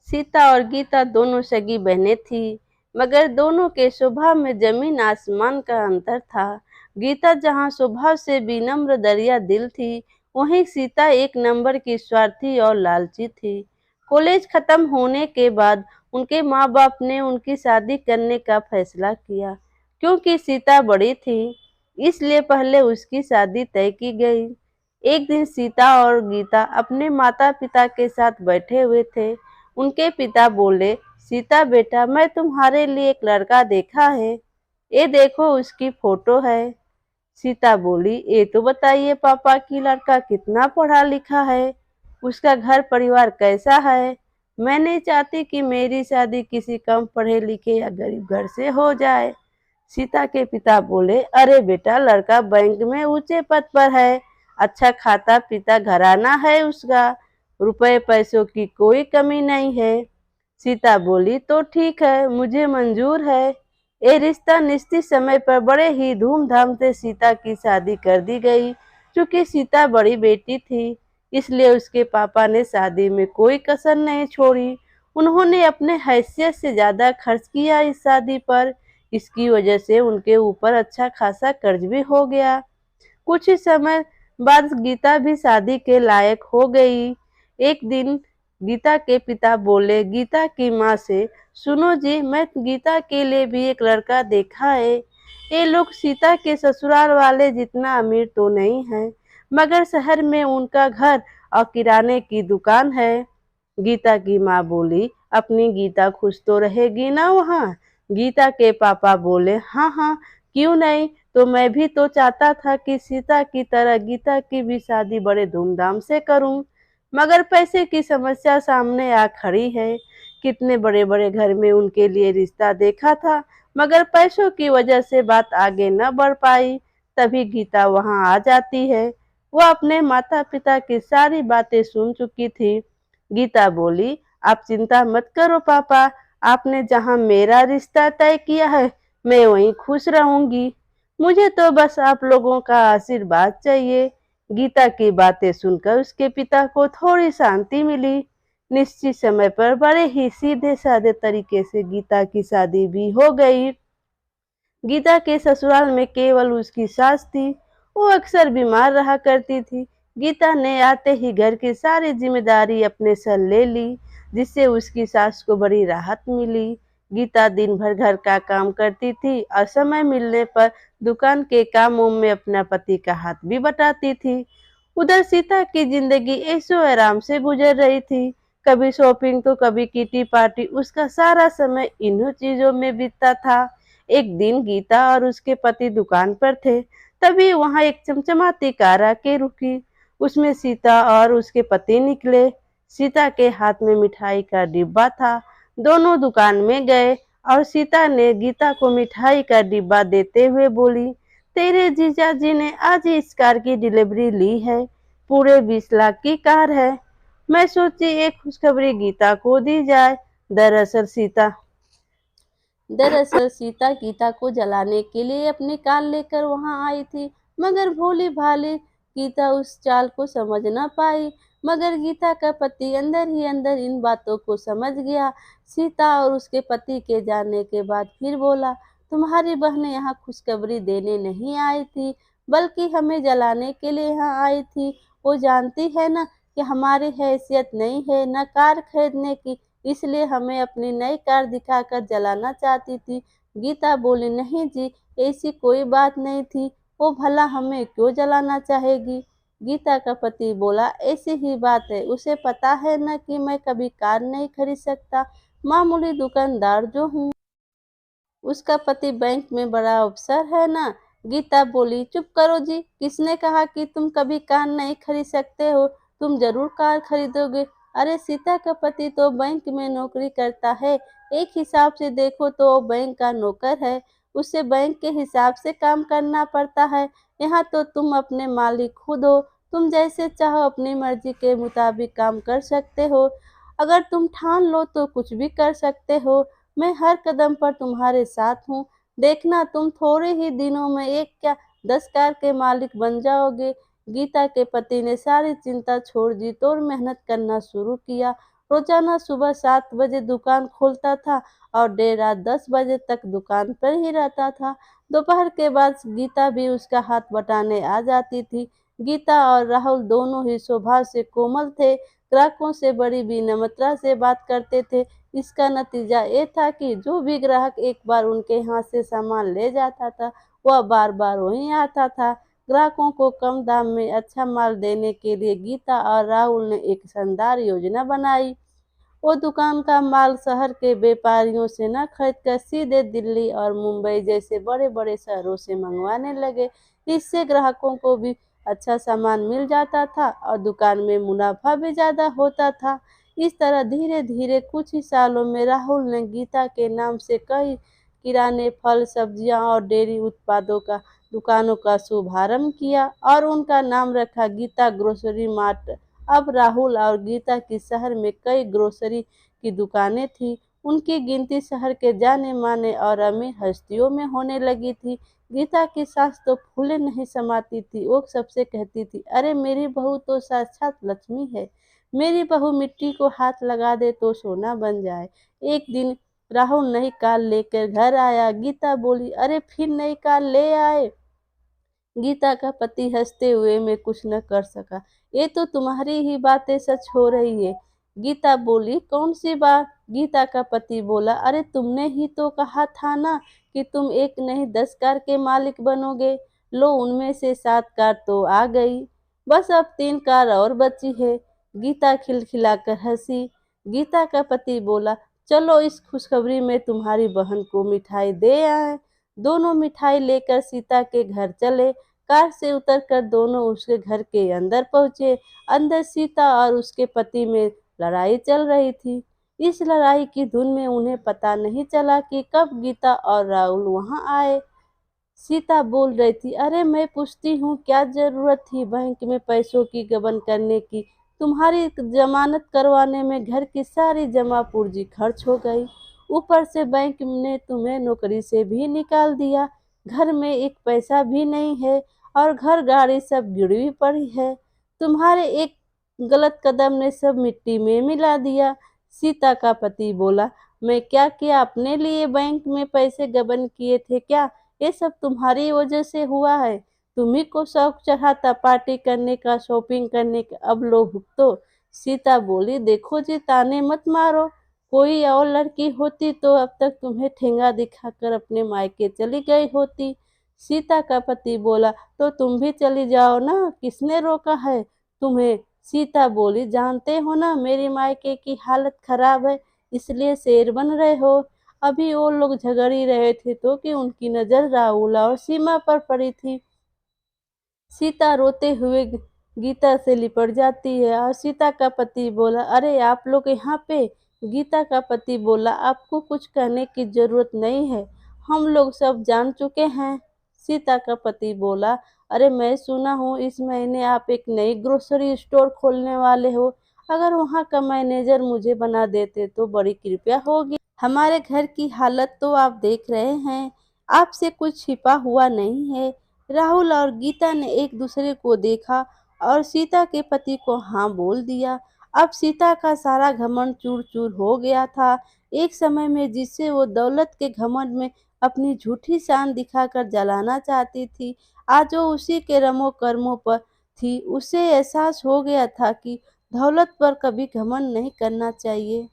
सीता और गीता दोनों सगी बहनें थीं, मगर दोनों के स्वभाव में जमीन आसमान का अंतर था। गीता जहाँ स्वभाव से विनम्र दरिया दिल थी, वहीं सीता एक नंबर की स्वार्थी और लालची थी। कॉलेज खत्म होने के बाद उनके माँ बाप ने उनकी शादी करने का फैसला किया। क्योंकि सीता बड़ी थी, इसलिए पहले उसकी शादी तय की गई। एक दिन सीता और गीता अपने माता पिता के साथ बैठे हुए थे। उनके पिता बोले, सीता बेटा, मैं तुम्हारे लिए एक लड़का देखा है। ये देखो उसकी फोटो है। सीता बोली, ये तो बताइए पापा कि लड़का कितना पढ़ा लिखा है, उसका घर परिवार कैसा है। मैं नहीं चाहती कि मेरी शादी किसी कम पढ़े लिखे या गरीब घर से हो जाए। सीता के पिता बोले, अरे बेटा, लड़का बैंक में ऊंचे पद पर है, अच्छा खाता पीता घराना है उसका, रुपए पैसों की कोई कमी नहीं है। सीता बोली, तो ठीक है, मुझे मंजूर है। ये रिश्ता निश्चित समय पर बड़े ही धूमधाम से सीता की शादी कर दी गई। चूंकि सीता बड़ी बेटी थी, इसलिए उसके पापा ने शादी में कोई कसर नहीं छोड़ी। उन्होंने अपने हैसियत से ज्यादा खर्च किया इस शादी पर। इसकी वजह से उनके ऊपर अच्छा खासा कर्ज भी हो गया। कुछ ही समय बाद गीता भी शादी के लायक हो गई। एक दिन गीता के पिता बोले गीता की माँ से, सुनो जी, मैं गीता के लिए भी एक लड़का देखा है। ये लोग सीता के ससुराल वाले जितना अमीर तो नहीं है, मगर शहर में उनका घर और किराने की दुकान है। गीता की माँ बोली, अपनी गीता खुश तो रहेगी ना वहाँ। गीता के पापा बोले, हाँ हाँ, क्यों नहीं, तो मैं भी तो चाहता था कि सीता की तरह गीता की भी शादी बड़े धूमधाम से करूं, मगर पैसे की समस्या सामने आ खड़ी है। कितने बड़े बड़े घर में उनके लिए रिश्ता देखा था, मगर पैसों की वजह से बात आगे न बढ़ पाई। तभी गीता वहां आ जाती है। वह अपने माता पिता की सारी बातें सुन चुकी थी। गीता बोली, आप चिंता मत करो पापा, आपने जहां मेरा रिश्ता तय किया है, मैं वहीं खुश रहूंगी। मुझे तो बस आप लोगों का आशीर्वाद चाहिए। गीता की बातें सुनकर उसके पिता को थोड़ी शांति मिली। निश्चित समय पर बड़े ही सीधे साधे तरीके से गीता की शादी भी हो गई। गीता के ससुराल में केवल उसकी सास थी। वो अक्सर बीमार रहा करती थी। गीता ने आते ही घर की सारी जिम्मेदारी अपने सर ले ली, जिससे उसकी सास को बड़ी राहत मिली। गीता दिन भर घर का काम करती थी और समय मिलने पर दुकान के कामों में अपना पति का हाथ भी बटाती थी। उधर सीता की जिंदगी ऐशो आराम से गुजर रही थी। कभी शॉपिंग तो कभी किटी पार्टी, उसका सारा समय इन्हीं चीजों में बीतता था। एक दिन गीता और उसके पति दुकान पर थे। तभी वहां एक चमचमाती कार आके रुकी। उसमें सीता और उसके पति निकले। सीता के हाथ में मिठाई का डिब्बा था। दोनों दुकान में गए और सीता ने गीता को मिठाई का डिब्बा देते हुए बोली, तेरे जीजा जी ने आज ही इस कार की डिलीवरी ली है। पूरे 20 लाख की कार है। मैं सोची एक खुशखबरी गीता को दी जाए। दरअसल सीता दरअसल सीता गीता को जलाने के लिए अपनी कार लेकर वहां आई थी, मगर भोली भाली गीता उस चाल को समझ न पाई। मगर गीता का पति अंदर ही अंदर इन बातों को समझ गया। सीता और उसके पति के जाने के बाद फिर बोला, तुम्हारी बहन यहाँ खुशखबरी देने नहीं आई थी, बल्कि हमें जलाने के लिए यहाँ आई थी। वो जानती है ना कि हमारी हैसियत नहीं है न कार खरीदने की, इसलिए हमें अपनी नई कार दिखाकर जलाना चाहती थी। गीता बोली, नहीं जी, ऐसी कोई बात नहीं थी, वो भला हमें क्यों जलाना चाहेगी। गीता का पति बोला, ऐसी ही बात है, उसे पता है ना कि मैं कभी कार नहीं खरीद सकता, मामूली दुकानदार जो हूँ। उसका पति बैंक में बड़ा अफसर है ना। गीता बोली, चुप करो जी, किसने कहा कि तुम कभी कार नहीं खरीद सकते हो, तुम जरूर कार खरीदोगे। अरे सीता का पति तो बैंक में नौकरी करता है, एक हिसाब से देखो तो वो बैंक का नौकर है, उसे बैंक के हिसाब से काम करना पड़ता है। यहाँ तो तुम अपने मालिक खुद हो, तुम जैसे चाहो अपनी मर्जी के मुताबिक काम कर सकते हो। अगर तुम ठान लो तो कुछ भी कर सकते हो। मैं हर कदम पर तुम्हारे साथ हूँ। देखना तुम थोड़े ही दिनों में एक क्या 10 कार के मालिक बन जाओगे। गीता के पति ने सारी चिंता छोड़ दी तो और मेहनत करना शुरू किया। रोजाना सुबह 7 बजे दुकान खोलता था और देर रात 10 बजे तक दुकान पर ही रहता था। दोपहर के बाद गीता भी उसका हाथ बटाने आ जाती थी। गीता और राहुल दोनों ही स्वभाव से कोमल थे, ग्राहकों से बड़ी विनम्रता से बात करते थे। इसका नतीजा ये था कि जो भी ग्राहक एक बार उनके यहाँ से सामान ले जाता था, वह बार-बार वहीं आता था। ग्राहकों को कम दाम में अच्छा माल देने के लिए गीता और राहुल ने एक शानदार योजना बनाई। वो दुकान का माल शहर के व्यापारियों से न खरीदकर सीधे दिल्ली और मुंबई जैसे बड़े-बड़े शहरों से मंगवाने लगे। इससे ग्राहकों को भी अच्छा सामान मिल जाता था और दुकान में मुनाफा भी ज़्यादा होता था। इस तरह धीरे-धीरे कुछ ही सालों में राहुल ने गीता के नाम से कई किराने, फल, सब्जियां और डेयरी उत्पादों का दुकानों का शुभारंभ किया और उनका नाम रखा गीता ग्रोसरी मार्ट। अब राहुल और गीता की शहर में कई ग्रोसरी की दुकानें थीं। उनकी गिनती शहर के जाने-माने और अमीर हस्तियों में होने लगी थी। गीता की सास तो फूले नहीं समाती थी। वो सबसे कहती थी, अरे मेरी बहू तो साक्षात लक्ष्मी है। मेरी बहू मिट्टी को हाथ लगा दे तो सोना बन जाए। एक दिन राहुल नई कार लेकर घर आया। गीता बोली, अरे फिर नई कार ले आए? गीता का पति हंसते हुए मैं कुछ न कर सका। ये तो तुम्हारी ही बातें सच हो रही है। गीता बोली, कौन सी बात? गीता का पति बोला, अरे तुमने ही तो कहा था ना कि तुम एक नहीं 10 कार के मालिक बनोगे। लो उनमें से 7 कार तो आ गई। बस अब 3 कार और बची है। गीता खिलखिलाकर हंसी। गीता का पति बोला, चलो इस खुशखबरी में तुम्हारी बहन को मिठाई दे आए। दोनों मिठाई लेकर सीता के घर चले। कार से उतरकर दोनों उसके घर के अंदर पहुंचे। अंदर सीता और उसके पति में लड़ाई चल रही थी। इस लड़ाई की धुन में उन्हें पता नहीं चला कि कब गीता और राहुल वहां आए। सीता बोल रही थी, अरे मैं पूछती हूँ क्या जरूरत थी बैंक में पैसों की गबन करने की? तुम्हारी जमानत करवाने में घर की सारी जमा पूंजी खर्च हो गई। ऊपर से बैंक ने तुम्हें नौकरी से भी निकाल दिया। घर में एक पैसा भी नहीं है और घर गाड़ी सब गिरवी पड़ी है। तुम्हारे एक गलत कदम ने सब मिट्टी में मिला दिया। सीता का पति बोला, मैं क्या किया? अपने लिए बैंक में पैसे गबन किए थे क्या? ये सब तुम्हारी वजह से हुआ है। तुम्ही को शौक चढ़ा था पार्टी करने का, शॉपिंग करने का, अब लो भुगतो। सीता बोली, देखो जी ताने मत मारो। कोई और लड़की होती तो अब तक तुम्हें ठेंगा दिखाकर अपने मायके चली गई होती। सीता का पति बोला, तो तुम भी चली जाओ ना, किसने रोका है तुम्हें? सीता बोली, जानते हो ना मेरी मायके की हालत खराब है, इसलिए शेर बन रहे हो। अभी वो लोग झगड़ ही रहे थे तो कि उनकी नजर राहुल और सीमा पर पड़ी थी। सीता रोते हुए गीता से लिपट जाती है और सीता का पति बोला, अरे आप लोग यहाँ पे? गीता का पति बोला, आपको कुछ कहने की जरूरत नहीं है, हम लोग सब जान चुके हैं। सीता का पति बोला, अरे मैं सुना हूँ इस महीने आप एक नई ग्रोसरी स्टोर खोलने वाले हो। अगर वहाँ का मैनेजर मुझे बना देते तो बड़ी कृपया होगी। हमारे घर की हालत तो आप देख रहे हैं, आपसे कुछ छिपा हुआ नहीं है। राहुल और गीता ने एक दूसरे को देखा और सीता के पति को हाँ बोल दिया। अब सीता का सारा घमंड चूर-चूर हो गया था। एक समय में जिसे वो दौलत के घमंड में अपनी झूठी शान दिखाकर जलाना चाहती थी, आज वो उसी के रमो-कर्मों पर थी। उसे एहसास हो गया था कि दौलत पर कभी घमंड नहीं करना चाहिए।